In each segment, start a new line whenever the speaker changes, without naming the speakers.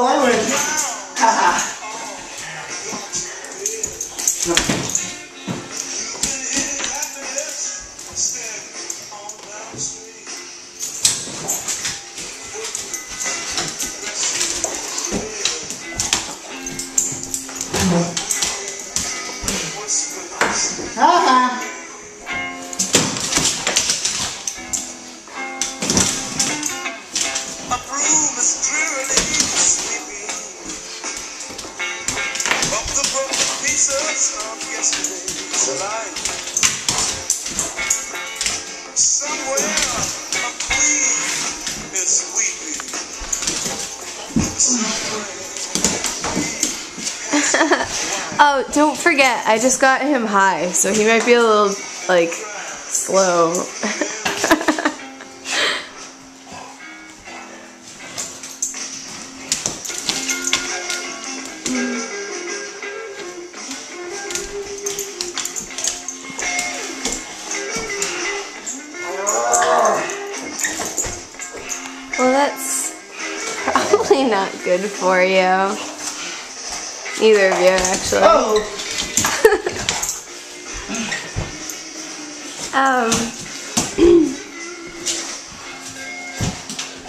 Oh, I win. Haha. Haha.
Oh, don't forget, I just got him high, so he might be a little, like, slow. Well, that's probably not good for you. Neither of you, actually.
Oh!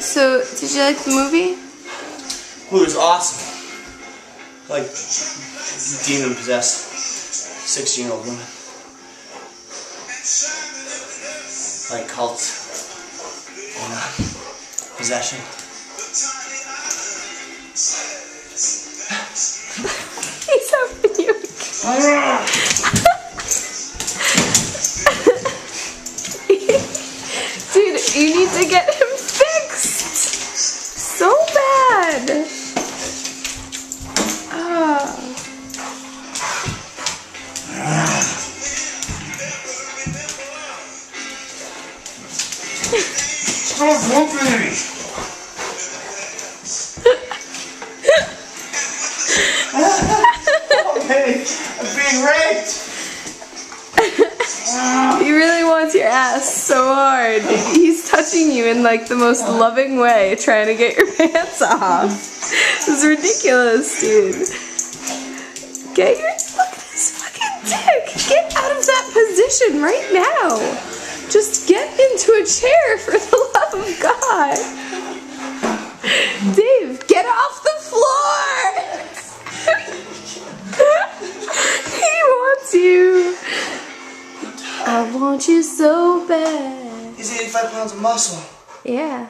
So, did you like the movie?
It was awesome. Like, demon-possessed 16-year-old woman. Like cult and possession.
He's helping you. Dude, you need to get him fixed. So bad.
Stop whooping me! Okay, I'm being raped!
He really wants your ass so hard. He's touching you in like the most loving way, trying to get your pants off. This is ridiculous, dude. Look at this fucking dick. Get out of that position right now. Just get into a chair for the love of God. Dave, get off the floor. He wants you. I want you so bad.
He's 85 pounds of muscle.
Yeah.